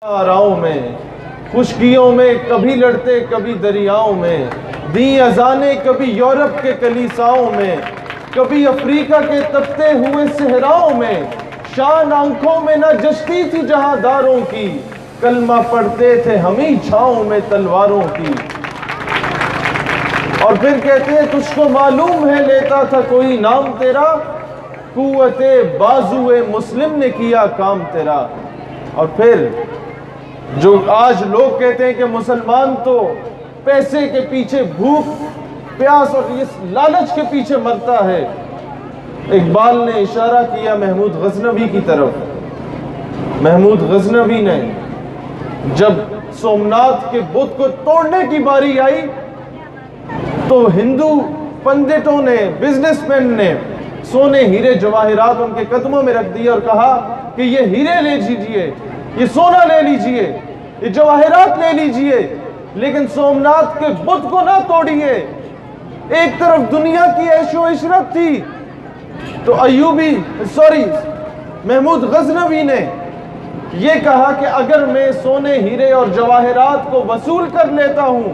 راؤں میں خشکیوں میں کبھی لڑتے کبھی دریاؤں میں، دی اذانیں کبھی یورپ کے کلیساؤں میں، کبھی افریقہ کے تپتے ہوئے صحراؤں میں، شان آنکھوں میں نہ جچتی تھی جہاں داروں کی، کلمہ پڑھتے تھے ہم ہی چھاؤں میں تلواروں کی۔ اور پھر کہتے ہیں تجھ کو معلوم ہے لیتا تھا کوئی نام تیرا، قوت بازوئے مسلم نے کیا کام تیرا۔ اور پھر جو آج لوگ کہتے ہیں کہ مسلمان تو پیسے کے پیچھے بھوک پیاس اور اس لالچ کے پیچھے مرتا ہے، اقبال نے اشارہ کیا محمود غزنوی کی طرف۔ محمود غزنوی نے جب سومناتھ کے بت کو توڑنے کی باری آئی تو ہندو پنڈتوں نے، بزنس مین نے سونے ہیرے جواہرات ان کے قدموں میں رکھ دیے اور کہا کہ یہ ہیرے لے لیجئے، یہ سونا لے لیجئے، یہ جواہرات لے لیجئے، لیکن سومناتھ کے بت کو نہ توڑیے۔ ایک طرف دنیا کی عیش و عشرت تھی تو محمود غزنوی نے یہ کہا کہ اگر میں سونے ہیرے اور جواہرات کو وصول کر لیتا ہوں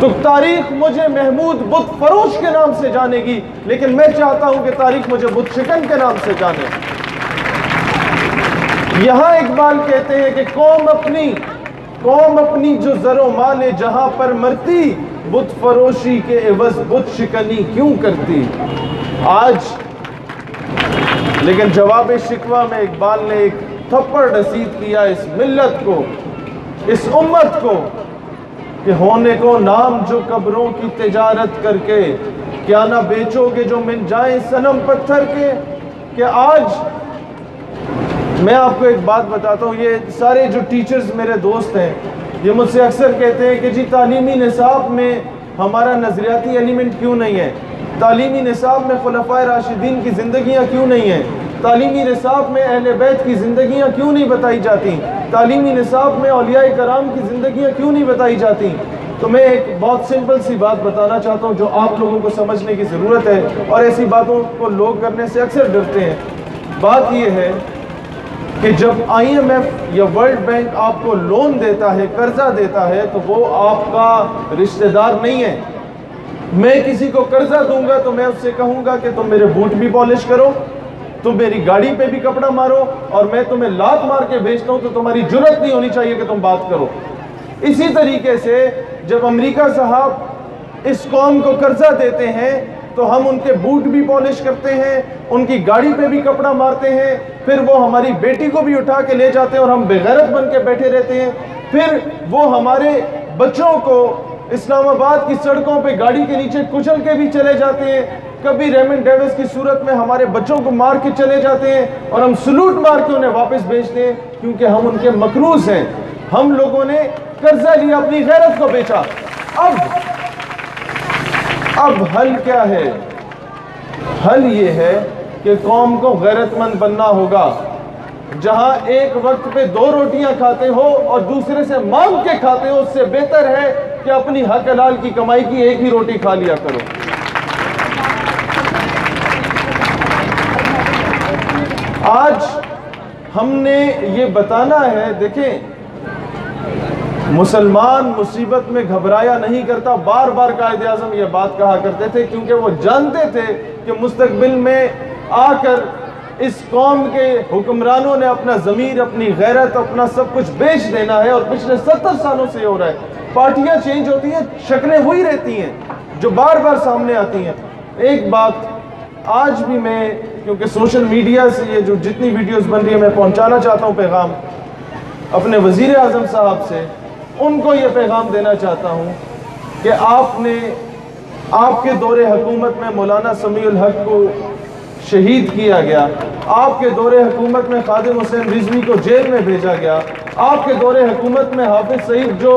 تو تاریخ مجھے محمود بت فروش کے نام سے جانے گی، لیکن میں چاہتا ہوں کہ تاریخ مجھے بت شکن کے نام سے جانے۔ یہاں اقبال کہتے ہیں کہ قوم اپنی جو زر و مال جہاں پر مرتی، بت فروشی کے عوض بت شکنی کیوں کرتی۔ آج لیکن جواب شکوہ میں اقبال نے ایک تھپڑ رسید کیا اس ملت کو، اس امت کو، کہ ہونے کو نام جو قبروں کی تجارت کر کے، کیا نہ بیچو گے جو مل جائیں صنم پتھر کے۔ کہ آج میں آپ کو ایک بات بتاتا ہوں، یہ سارے جو ٹیچرز میرے دوست ہیں یہ مجھ سے اکثر کہتے ہیں کہ جی تعلیمی نصاب میں ہمارا نظریاتی ایلیمنٹ کیوں نہیں ہے، تعلیمی نصاب میں خلفائے راشدین کی زندگیاں کیوں نہیں ہیں، تعلیمی نصاب میں اہل بیت کی زندگیاں کیوں نہیں بتائی جاتی، تعلیمی نصاب میں اولیاء کرام کی زندگیاں کیوں نہیں بتائی جاتی۔ تو میں ایک بہت سمپل سی بات بتانا چاہتا ہوں جو آپ لوگوں کو سمجھنے کی ضرورت ہے، اور ایسی باتوں کو لوگ کرنے سے اکثر ڈرتے ہیں۔ بات یہ ہے کہ جب IMF یا ورلڈ بینک آپ کو لون دیتا ہے، قرضہ دیتا ہے، تو وہ آپ کا رشتہ دار نہیں ہے۔ میں کسی کو قرضہ دوں گا تو میں اس سے کہوں گا کہ تم میرے بوٹ بھی پالش کرو، تم میری گاڑی پہ بھی کپڑا مارو، اور میں تمہیں لات مار کے بھیجتا ہوں تو تمہاری جرت نہیں ہونی چاہیے کہ تم بات کرو۔ اسی طریقے سے جب امریکہ صاحب اس قوم کو قرضہ دیتے ہیں تو ہم ان کے بوٹ بھی پالش کرتے ہیں، ان کی گاڑی پہ بھی کپڑا مارتے ہیں، پھر وہ ہماری بیٹی کو بھی اٹھا کے لے جاتے ہیں اور ہم بغیرت بن کے بیٹھے رہتے ہیں، پھر وہ ہمارے بچوں کو اسلام آباد کی سڑکوں پہ گاڑی کے نیچے کچل کے بھی چلے جاتے ہیں، کبھی ریمن ڈیوس کی صورت میں ہمارے بچوں کو مار کے چلے جاتے ہیں اور ہم سلوٹ مار کے انہیں واپس بھیجتے ہیں کیونکہ ہم ان کے مقروض ہیں۔ ہم لوگوں نے قرضہ لیا، اپنی غیرت کو بیچا۔ اب حل کیا ہے؟ حل یہ ہے کہ قوم کو غیرت مند بننا ہوگا۔ جہاں ایک وقت پہ 2 روٹیاں کھاتے ہو اور دوسرے سے مانگ کے کھاتے ہو، اس سے بہتر ہے کہ اپنی حق حلال کی کمائی کی ایک ہی روٹی کھا لیا کرو۔ آج ہم نے یہ بتانا ہے، دیکھیں مسلمان مصیبت میں گھبرایا نہیں کرتا، بار بار قائد اعظم یہ بات کہا کرتے تھے، کیونکہ وہ جانتے تھے کہ مستقبل میں آ کر اس قوم کے حکمرانوں نے اپنا ضمیر، اپنی غیرت، اپنا سب کچھ بیچ دینا ہے، اور پچھلے 70 سالوں سے یہ ہو رہا ہے۔ پارٹیاں چینج ہوتی ہیں، شکلیں وہی رہتی ہیں جو بار بار سامنے آتی ہیں۔ ایک بات آج بھی میں، کیونکہ سوشل میڈیا سے یہ جو جتنی ویڈیوز بن رہی ہیں میں پہنچانا چاہتا ہوں پیغام اپنے وزیر اعظم صاحب سے، ان کو یہ پیغام دینا چاہتا ہوں کہ آپ کے دور حکومت میں مولانا سمیع الحق کو شہید کیا گیا، آپ کے دور حکومت میں خادم حسین رضوی کو جیل میں بھیجا گیا، آپ کے دور حکومت میں حافظ سعید جو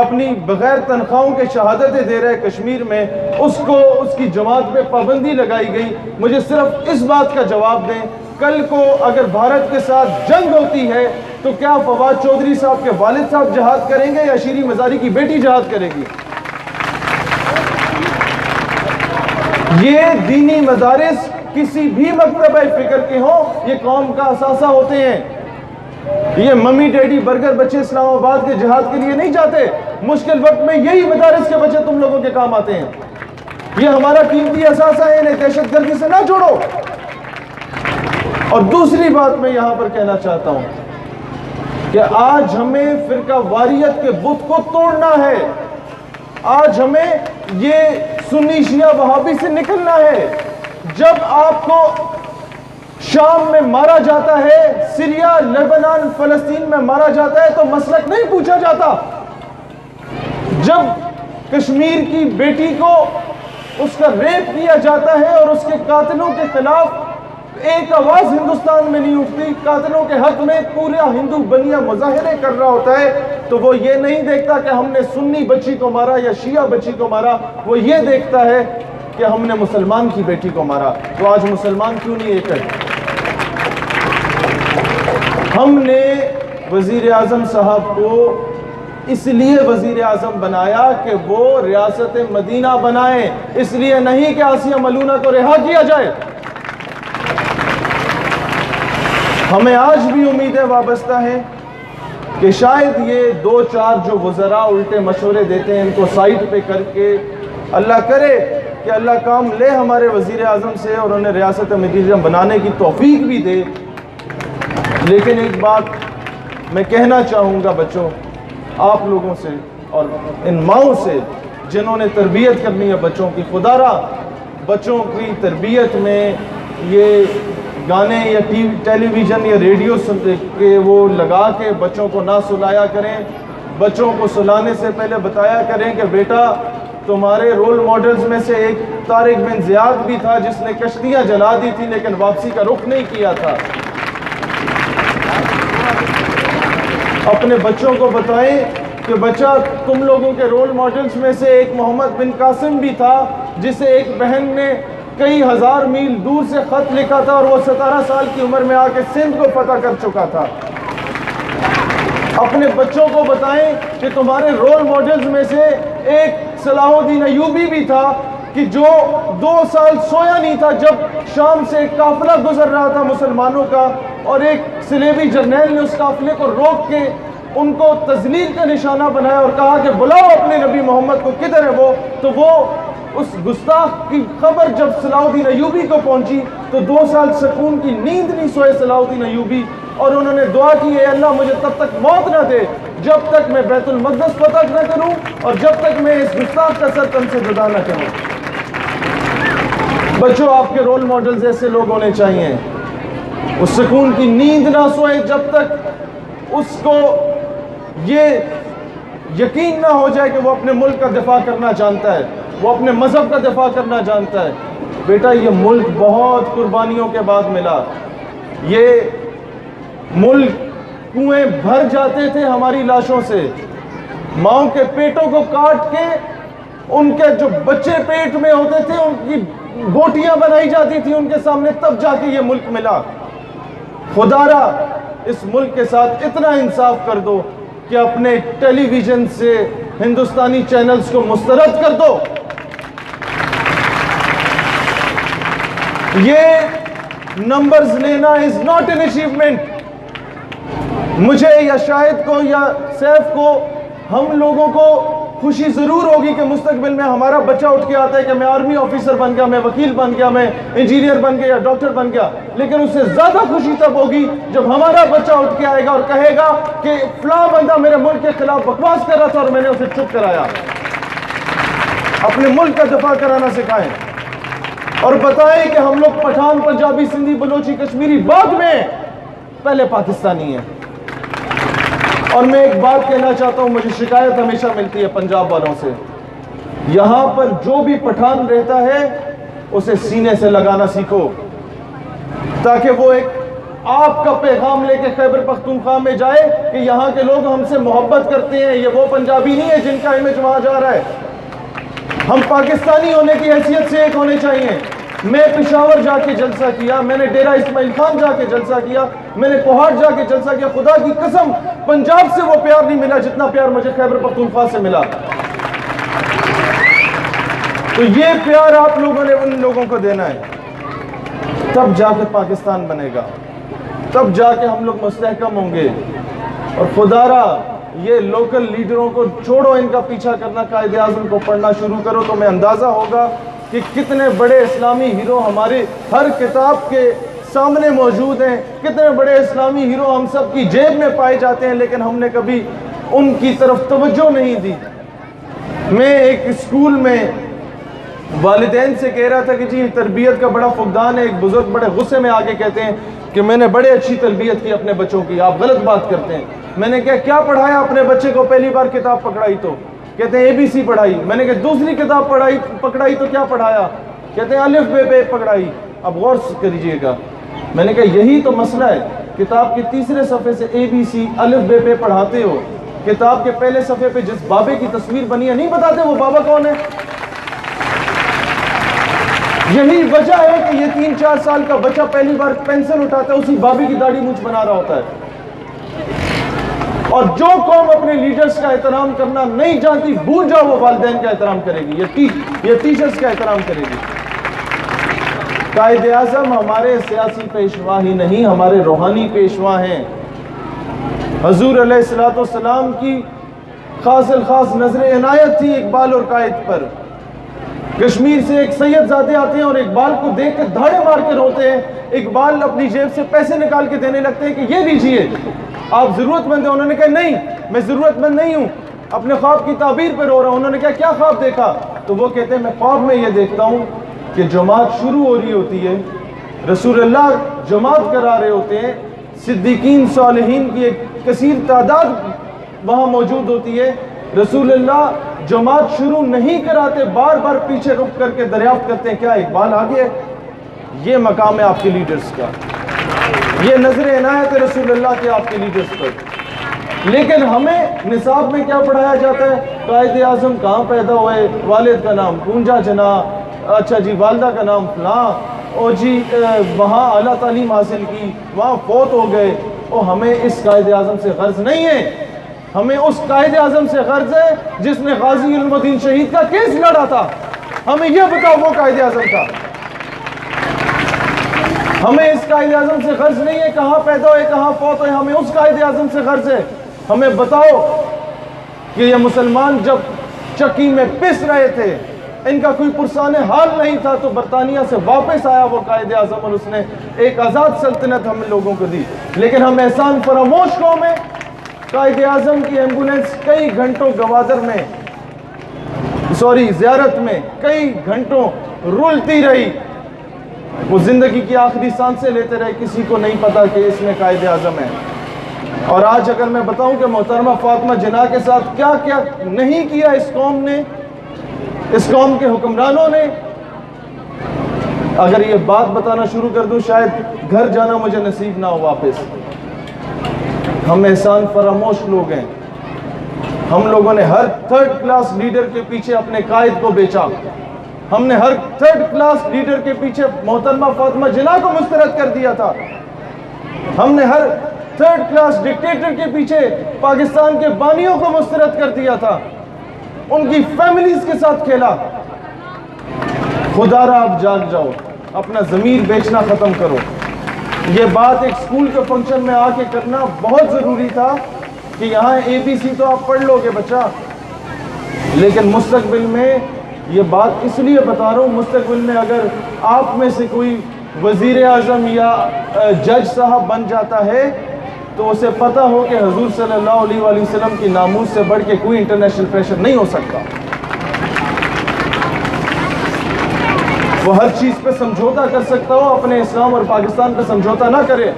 اپنی بغیر تنخواہوں کے شہادتیں دے رہے کشمیر میں، اس کی جماعت پہ پابندی لگائی گئی۔ مجھے صرف اس بات کا جواب دیں، کل کو اگر بھارت کے ساتھ جنگ ہوتی ہے تو کیا فواد چودھری صاحب کے والد صاحب جہاد کریں گے یا شیریں مزاری کی بیٹی جہاد کرے گی؟ یہ دینی مدارس کسی بھی مکتبہ فکر کے ہوں، یہ قوم کا اثاثہ ہوتے ہیں۔ یہ ممی ڈیڈی برگر بچے اسلام آباد کے جہاد کے لیے نہیں جاتے، مشکل وقت میں یہی مدارس کے بچے تم لوگوں کے کام آتے ہیں۔ یہ ہمارا قیمتی اثاثہ ہے، انہیں دہشت گردی سے نہ جوڑو۔ اور دوسری بات میں یہاں پر کہنا چاہتا ہوں کہ آج ہمیں فرقہ واریت کے بت کو توڑنا ہے، آج ہمیں یہ سنی شیعہ وہابی سے نکلنا ہے۔ جب آپ کو شام میں مارا جاتا ہے، سیریا، لیبنان، فلسطین میں مارا جاتا ہے تو مسلک نہیں پوچھا جاتا۔ جب کشمیر کی بیٹی کو اس کا ریپ کیا جاتا ہے اور اس کے قاتلوں کے خلاف ایک آواز ہندوستان میں نہیں اٹھتی، قاتلوں کے حق میں پورا ہندو بنیا مظاہرے کر رہا ہوتا ہے، تو وہ یہ نہیں دیکھتا کہ ہم نے سنی بچی کو مارا یا شیعہ بچی کو مارا، وہ یہ دیکھتا ہے کہ ہم نے مسلمان کی بیٹی کو مارا۔ تو آج مسلمان کیوں نہیں ایک ہے؟ ہم نے وزیر اعظم صاحب کو اس لیے وزیر اعظم بنایا کہ وہ ریاست مدینہ بنائیں، اس لیے نہیں کہ آسیہ ملونہ کو رہا کیا جائے۔ ہمیں آج بھی امیدیں وابستہ ہیں کہ شاید یہ دو چار جو وزراء الٹے مشورے دیتے ہیں ان کو سائٹ پہ کر کے اللہ کرے کہ اللہ کام لے ہمارے وزیر اعظم سے اور انہیں ریاست مدینہ بنانے کی توفیق بھی دے۔ لیکن ایک بات میں کہنا چاہوں گا بچوں، آپ لوگوں سے اور ان ماؤں سے جنہوں نے تربیت کرنی ہے بچوں کی، خدا را بچوں کی تربیت میں یہ گانے یا ٹیلی ویژن یا ریڈیو کے وہ لگا کے بچوں کو نہ سلایا کریں۔ بچوں کو سلانے سے پہلے بتایا کریں کہ بیٹا تمہارے رول ماڈلز میں سے ایک طارق بن زیاد بھی تھا جس نے کشتیاں جلا دی تھی لیکن واپسی کا رخ نہیں کیا تھا۔ اپنے بچوں کو بتائیں کہ بچہ تم لوگوں کے رول ماڈلز میں سے ایک محمد بن قاسم بھی تھا جسے ایک بہن نے کئی ہزار میل دور سے خط لکھا تھا اور وہ 17 سال کی عمر میں آ کے سندھ کو فتح کر چکا تھا۔ اپنے بچوں کو بتائیں کہ تمہارے رول ماڈلز میں سے ایک صلاح الدین ایوبی بھی تھا کہ جو 2 سال سویا نہیں تھا جب شام سے ایک قافلہ گزر رہا تھا مسلمانوں کا، اور ایک صلیبی جرنیل نے اس قافلے کو روک کے ان کو تذلیل کا نشانہ بنایا اور کہا کہ بلاؤ اپنے نبی محمد کو، کدھر ہے وہ؟ تو وہ اس گستاخ کی خبر جب صلاح الدین ایوبی کو پہنچی تو 2 سال سکون کی نیند نہیں سوئے صلاح الدین ایوبی، اور انہوں نے دعا کی اے اللہ مجھے تب تک موت نہ دے جب تک میں بیت المقدس فتح نہ کروں اور جب تک میں اس گستاخ کا سر تن سے جدا نہ کروں۔ بچوں، آپ کے رول ماڈلز ایسے لوگ ہونے چاہیے، اس سکون کی نیند نہ سوئے جب تک اس کو یہ یقین نہ ہو جائے کہ وہ اپنے ملک کا دفاع کرنا جانتا ہے، وہ اپنے مذہب کا دفاع کرنا جانتا ہے۔ بیٹا یہ ملک بہت قربانیوں کے بعد ملا، یہ ملک کنویں بھر جاتے تھے ہماری لاشوں سے، ماؤں کے پیٹوں کو کاٹ کے ان کے جو بچے پیٹ میں ہوتے تھے ان کی گوٹیاں بنائی جاتی تھی ان کے سامنے، تب جا کے یہ ملک ملا۔ خدا را اس ملک کے ساتھ اتنا انصاف کر دو کہ اپنے ٹیلی ویژن سے ہندوستانی چینلز کو مسترد کر دو۔ یہ نمبرز لینا is not an achievement۔ مجھے یا شاہد کو یا سیف کو، ہم لوگوں کو خوشی ضرور ہوگی کہ مستقبل میں ہمارا بچہ اٹھ کے آتا ہے کہ میں آرمی آفیسر بن گیا، میں وکیل بن گیا، میں انجینئر بن گیا یا ڈاکٹر بن گیا، لیکن اس سے زیادہ خوشی تب ہوگی جب ہمارا بچہ اٹھ کے آئے گا اور کہے گا کہ فلاں بندہ میرے ملک کے خلاف بکواس کر رہا تھا اور میں نے اسے چپ کرایا۔ اپنے ملک کا دفاع کرانا سکھائیں اور بتائیں کہ ہم لوگ پٹھان، پنجابی، سندھی، بلوچی، کشمیری بعد میں، پہلے پاکستانی ہیں۔ اور میں ایک بات کہنا چاہتا ہوں، مجھے شکایت ہمیشہ ملتی ہے پنجاب والوں سے، یہاں پر جو بھی پٹھان رہتا ہے اسے سینے سے لگانا سیکھو تاکہ وہ ایک آپ کا پیغام لے کے خیبر پختونخوا میں جائے کہ یہاں کے لوگ ہم سے محبت کرتے ہیں، یہ وہ پنجابی نہیں ہے جن کا امیج وہاں جا رہا ہے۔ ہم پاکستانی ہونے کی حیثیت سے ایک ہونے چاہیے۔ میں پشاور جا کے جلسہ کیا، میں نے ڈیرہ اسماعیل خان جا کے جلسہ کیا، میں نے پہاڑ جا کے جلسہ کیا، خدا کی قسم پنجاب سے وہ پیار نہیں ملا جتنا پیار مجھے خیبر پختونخوا سے ملا۔ تو یہ پیار آپ لوگوں نے ان لوگوں کو دینا ہے، تب جا کے پاکستان بنے گا۔ تب جا کے ہم لوگ مستحکم ہوں گے۔ اور خدا را یہ لوکل لیڈروں کو چھوڑو، ان کا پیچھا کرنا، قائد اعظم کو پڑھنا شروع کرو، تو میں اندازہ ہوگا کہ کتنے بڑے اسلامی ہیرو ہمارے ہر کتاب کے سامنے موجود ہیں، کتنے بڑے اسلامی ہیرو ہم سب کی جیب میں پائے جاتے ہیں، لیکن ہم نے کبھی ان کی طرف توجہ نہیں دی۔ میں ایک اسکول میں والدین سے کہہ رہا تھا کہ جی تربیت کا بڑا فقدان ہے۔ ایک بزرگ بڑے غصے میں آگے کہتے ہیں کہ میں نے بڑے اچھی تربیت کی اپنے بچوں کی، آپ غلط بات کرتے ہیں۔ میں نے کہا کیا پڑھایا اپنے بچے کو؟ پہلی بار کتاب پکڑائی تو کہتے ہیں ABC پڑھائی۔ میں نے کہا دوسری کتاب پکڑائی تو کیا پڑھایا؟ کہتے ہیں الف بے پہ پکڑائی۔ اب غور کریجئے گا، میں نے کہا یہی تو مسئلہ ہے، کتاب کے تیسرے صفحے سے ABC الف بے پہ پڑھاتے ہو، کتاب کے پہلے صفحے پہ جس بابے کی تصویر بنی ہے نہیں بتاتے وہ بابا کون ہے۔ یہی وجہ ہے کہ یہ 3-4 سال کا بچہ پہلی بار پینسل اٹھاتا ہے، اسی بابے کی داڑھی مونچھ بنا رہا ہوتا ہے۔ اور جو قوم اپنے لیڈرز کا احترام کرنا نہیں جانتی، بھول جاؤ وہ والدین کا احترام کرے گی، یہ ٹیچرز کا احترام کرے گی۔ قائد اعظم ہمارے سیاسی پیشوا ہی نہیں، ہمارے روحانی پیشوا ہیں۔ حضور علیہ السلام کی خاص الخاص نظر عنایت تھی اقبال اور قائد پر۔ کشمیر سے ایک سید زادے آتے ہیں اور اقبال کو دیکھ کر دھاڑے مار کے روتے ہیں۔ اقبال اپنی جیب سے پیسے نکال کے دینے لگتے ہیں کہ یہ لیجئے، آپ ضرورت مند ہیں۔ انہوں نے کہا نہیں، میں ضرورت مند نہیں ہوں، اپنے خواب کی تعبیر پہ رو رہا ہوں۔ انہوں نے کہا کیا خواب دیکھا؟ تو وہ کہتے ہیں میں خواب میں یہ دیکھتا ہوں کہ جماعت شروع ہو رہی ہوتی ہے، رسول اللہ جماعت کرا رہے ہوتے ہیں، صدیقین صالحین کی ایک کثیر تعداد وہاں موجود ہوتی ہے، رسول اللہ جماعت شروع نہیں کراتے، بار بار پیچھے رک کر کے دریافت کرتے ہیں کیا اقبال آگے ہے؟ یہ مقام ہے آپ کے لیڈرز کا، یہ نظر عنایت ہے رسول اللہ کے آپ کے لیڈرز پر۔ لیکن ہمیں نصاب میں کیا پڑھایا جاتا ہے؟ قائد اعظم کہاں پیدا ہوئے، والد کا نام پونجا جنا، اچھا جی والدہ کا نام فلاں، اور جی وہاں اعلیٰ تعلیم حاصل کی، وہاں فوت ہو گئے۔ اور ہمیں اس قائد اعظم سے غرض نہیں ہے، ہمیں اس قائد اعظم سے غرض ہے جس نے غازی علم الدین شہید کا کیس لڑا تھا۔ ہمیں یہ بتاؤ وہ قائد اعظم تھا۔ ہمیں اس قائد اعظم سے غرض نہیں ہے کہاں پیدا ہوئے کہاں فوت ہوئے، ہمیں اس قائد اعظم سے غرض ہے۔ ہمیں بتاؤ کہ یہ مسلمان جب چکی میں پس رہے تھے، ان کا کوئی پرسان حال نہیں تھا، تو برطانیہ سے واپس آیا وہ قائد اعظم اور اس نے ایک آزاد سلطنت ہم لوگوں کو دی۔ لیکن ہم احسان فراموش قوم ہیں۔ قائد اعظم کی ایمبولینس کئی گھنٹوں گوادر میں زیارت میں کئی گھنٹوں رولتی رہی، وہ زندگی کی آخری سانسیں لیتے رہے، کسی کو نہیں پتا کہ اس میں قائد اعظم ہے۔ اور آج اگر میں بتاؤں کہ محترمہ فاطمہ جناح کے ساتھ کیا کیا نہیں کیا اس قوم نے، اس قوم کے حکمرانوں نے، اگر یہ بات بتانا شروع کر دوں شاید گھر جانا مجھے نصیب نہ ہو واپس۔ ہم احسان فراموش لوگ ہیں، ہم لوگوں نے ہر تھرڈ کلاس لیڈر کے پیچھے اپنے قائد کو بیچا، ہم نے ہر تھرڈ کلاس لیڈر کے پیچھے محترمہ فاطمہ جناح کو مسترد کر دیا تھا، ہم نے ہر تھرڈ کلاس ڈکٹیٹر کے پیچھے پاکستان کے بانیوں کو مسترد کر دیا تھا، ان کی فیملیز کے ساتھ کھیلا۔ خدا را آپ جاگ جاؤ، اپنا ضمیر بیچنا ختم کرو۔ یہ بات ایک اسکول کے فنکشن میں آ کے کرنا بہت ضروری تھا کہ یہاں ABC تو آپ پڑھ لو گے بچہ، لیکن مستقبل میں یہ بات اس لیے بتا رہا ہوں، مستقبل میں اگر آپ میں سے کوئی وزیر اعظم یا جج صاحب بن جاتا ہے تو اسے پتہ ہو کہ حضور صلی اللہ علیہ وآلہ وسلم کی ناموس سے بڑھ کے کوئی انٹرنیشنل پریشر نہیں ہو سکتا۔ وہ ہر چیز پہ سمجھوتا کر سکتا ہو، اپنے اسلام اور پاکستان پہ سمجھوتا نہ کرے۔